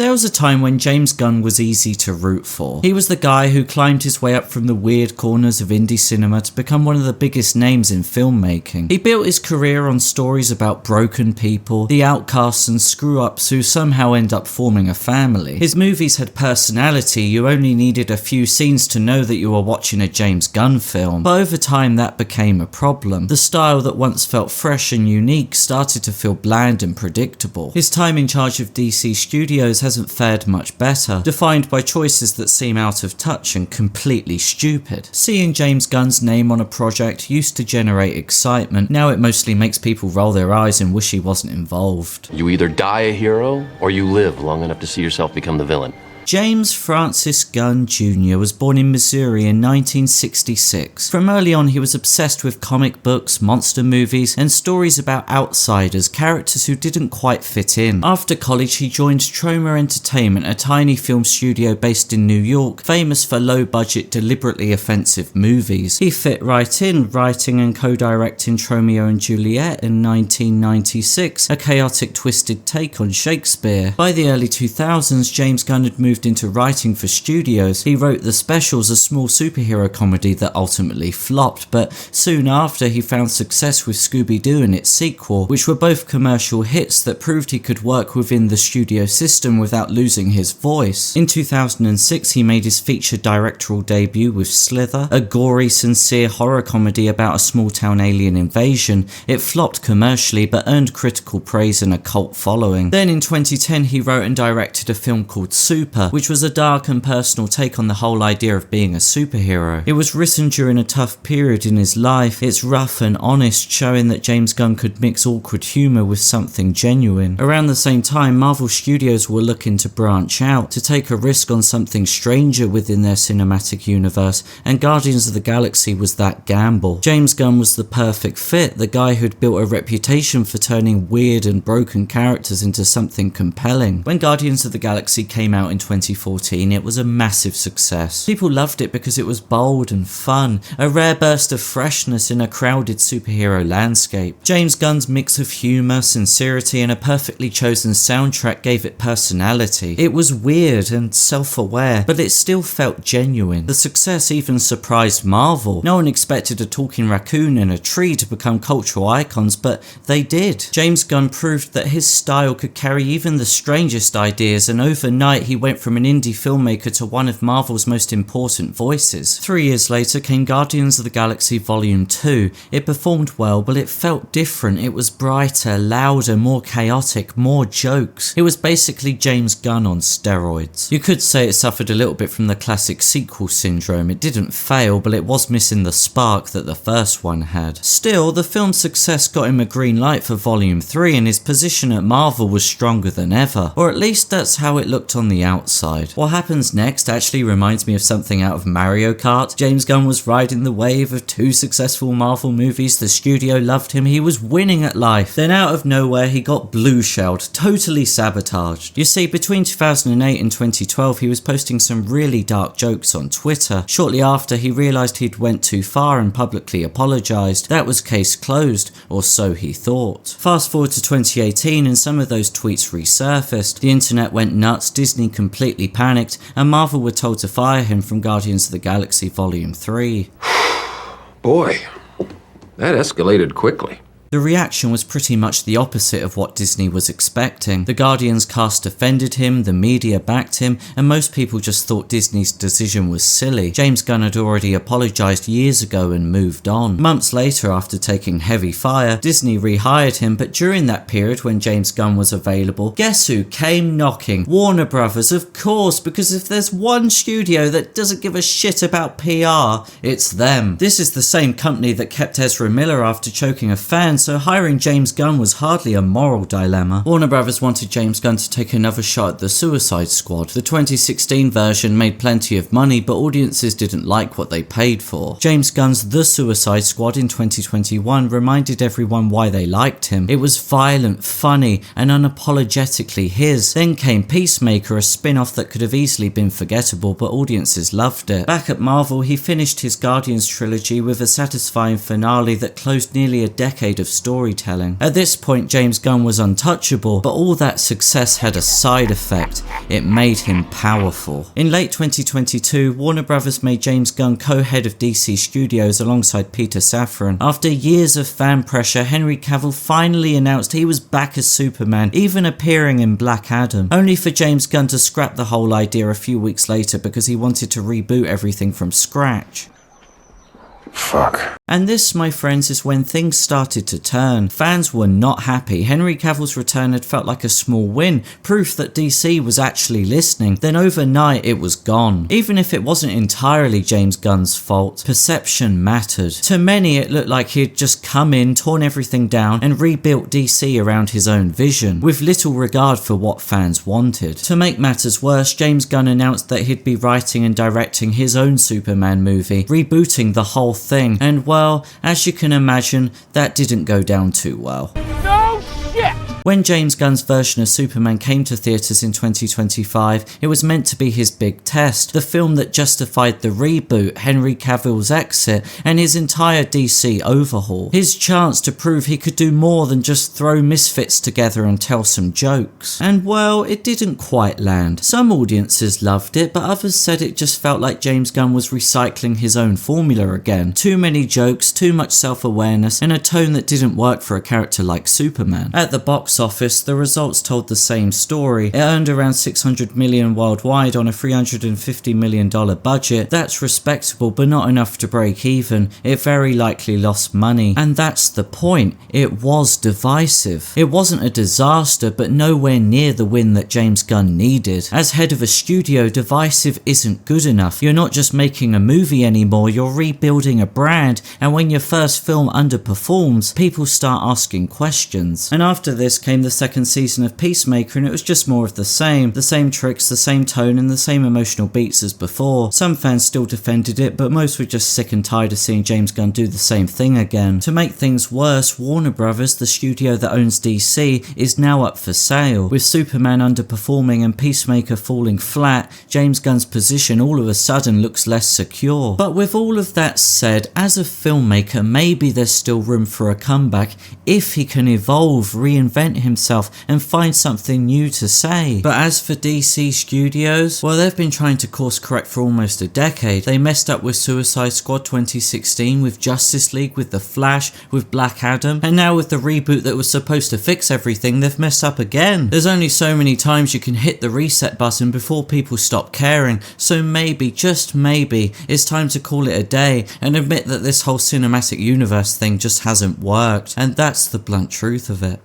There was a time when James Gunn was easy to root for. He was the guy who climbed his way up from the weird corners of indie cinema to become one of the biggest names in filmmaking. He built his career on stories about broken people, the outcasts and screw-ups who somehow end up forming a family. His movies had personality. You only needed a few scenes to know that you were watching a James Gunn film. But over time that became a problem. The style that once felt fresh and unique started to feel bland and predictable. His time in charge of DC Studios hasn't fared much better, defined by choices that seem out of touch and completely stupid. Seeing James Gunn's name on a project used to generate excitement. Now it mostly makes people roll their eyes and wish he wasn't involved. You either die a hero, or you live long enough to see yourself become the villain. James Francis Gunn Jr. was born in Missouri in 1966. From early on, he was obsessed with comic books, monster movies, and stories about outsiders, characters who didn't quite fit in. After college, he joined Troma Entertainment, a tiny film studio based in New York, famous for low-budget, deliberately offensive movies. He fit right in, writing and co-directing Romeo and Juliet in 1996, a chaotic, twisted take on Shakespeare. By the early 2000s, James Gunn had moved into writing for studios. He wrote The Specials, a small superhero comedy that ultimately flopped, but soon after he found success with Scooby-Doo and its sequel, which were both commercial hits that proved he could work within the studio system without losing his voice. In 2006 he made his feature directorial debut with Slither, a gory, sincere horror comedy about a small-town alien invasion. It flopped commercially but earned critical praise and a cult following. Then in 2010 he wrote and directed a film called Super, which was a dark and personal take on the whole idea of being a superhero. It was written during a tough period in his life. It's rough and honest, showing that James Gunn could mix awkward humour with something genuine. Around the same time, Marvel Studios were looking to branch out, to take a risk on something stranger within their cinematic universe, and Guardians of the Galaxy was that gamble. James Gunn was the perfect fit, the guy who'd built a reputation for turning weird and broken characters into something compelling. When Guardians of the Galaxy came out in 2014, it was a massive success. People loved it because it was bold and fun, a rare burst of freshness in a crowded superhero landscape. James Gunn's mix of humour, sincerity, and a perfectly chosen soundtrack gave it personality. It was weird and self-aware, but it still felt genuine. The success even surprised Marvel. No one expected a talking raccoon and a tree to become cultural icons, but they did. James Gunn proved that his style could carry even the strangest ideas, and overnight he went from an indie filmmaker to one of Marvel's most important voices. 3 years later came Guardians of the Galaxy Volume 2. It performed well, but it felt different. It was brighter, louder, more chaotic, more jokes. It was basically James Gunn on steroids. You could say it suffered a little bit from the classic sequel syndrome. It didn't fail, but it was missing the spark that the first one had. Still, the film's success got him a green light for Volume 3, and his position at Marvel was stronger than ever. Or at least that's how it looked on the outside. What happens next actually reminds me of something out of Mario Kart. James Gunn was riding the wave of 2 successful Marvel movies. The studio loved him. He was winning at life. Then out of nowhere he got blue-shelled, totally sabotaged. You see, between 2008 and 2012 he was posting some really dark jokes on Twitter. Shortly after, he realised he'd went too far and publicly apologised. That was case closed, or so he thought. Fast forward to 2018 and some of those tweets resurfaced. The internet went nuts, Disney completely panicked, and Marvel were told to fire him from Guardians of the Galaxy Volume 3. Boy, that escalated quickly. The reaction was pretty much the opposite of what Disney was expecting. The Guardians cast defended him, the media backed him, and most people just thought Disney's decision was silly. James Gunn had already apologised years ago and moved on. Months later, after taking heavy fire, Disney rehired him, but during that period when James Gunn was available, guess who came knocking? Warner Brothers, of course, because if there's one studio that doesn't give a shit about PR, it's them. This is the same company that kept Ezra Miller after choking a fan, so hiring James Gunn was hardly a moral dilemma. Warner Brothers wanted James Gunn to take another shot at the Suicide Squad. The 2016 version made plenty of money, but audiences didn't like what they paid for. James Gunn's The Suicide Squad in 2021 reminded everyone why they liked him. It was violent, funny, and unapologetically his. Then came Peacemaker, a spin-off that could have easily been forgettable, but audiences loved it. Back at Marvel, he finished his Guardians trilogy with a satisfying finale that closed nearly a decade of storytelling. At this point, James Gunn was untouchable, but all that success had a side effect. It made him powerful. In late 2022, Warner Brothers made James Gunn co-head of DC Studios alongside Peter Safran. After years of fan pressure, Henry Cavill finally announced he was back as Superman, even appearing in Black Adam, only for James Gunn to scrap the whole idea a few weeks later because he wanted to reboot everything from scratch. Fuck. And this, my friends, is when things started to turn. Fans were not happy. Henry Cavill's return had felt like a small win, proof that DC was actually listening. Then overnight it was gone. Even if it wasn't entirely James Gunn's fault, perception mattered. To many it looked like he'd just come in, torn everything down, and rebuilt DC around his own vision, with little regard for what fans wanted. To make matters worse, James Gunn announced that he'd be writing and directing his own Superman movie, rebooting the whole thing, and well, as you can imagine, that didn't go down too well. No shit! When James Gunn's version of Superman came to theatres in 2025, it was meant to be his big test, the film that justified the reboot, Henry Cavill's exit, and his entire DC overhaul. His chance to prove he could do more than just throw misfits together and tell some jokes. And well, it didn't quite land. Some audiences loved it, but others said it just felt like James Gunn was recycling his own formula again. Too many jokes, too much self-awareness, and a tone that didn't work for a character like Superman. At the box office, the results told the same story. It earned around $600 million worldwide on a $350 million budget. That's respectable, but not enough to break even. It very likely lost money. And that's the point. It was divisive. It wasn't a disaster, but nowhere near the win that James Gunn needed. As head of a studio, divisive isn't good enough. You're not just making a movie anymore, you're rebuilding a brand, and when your first film underperforms, people start asking questions. And after this came the second season of Peacemaker, and it was just more of the same tricks, the same tone, and the same emotional beats as before. Some fans still defended it, but most were just sick and tired of seeing James Gunn do the same thing again. To make things worse, Warner Brothers, the studio that owns DC, is now up for sale. With Superman underperforming and Peacemaker falling flat, James Gunn's position all of a sudden looks less secure. But with all of that said, as a filmmaker, maybe there's still room for a comeback if he can evolve, reinvent himself, and find something new to say. But as for DC Studios, well, they've been trying to course correct for almost a decade. They messed up with Suicide Squad 2016, with Justice League, with The Flash, with Black Adam, and now with the reboot that was supposed to fix everything, they've messed up again. There's only so many times you can hit the reset button before people stop caring, so maybe, just maybe, it's time to call it a day and admit that this whole cinematic universe thing just hasn't worked, and that's the blunt truth of it.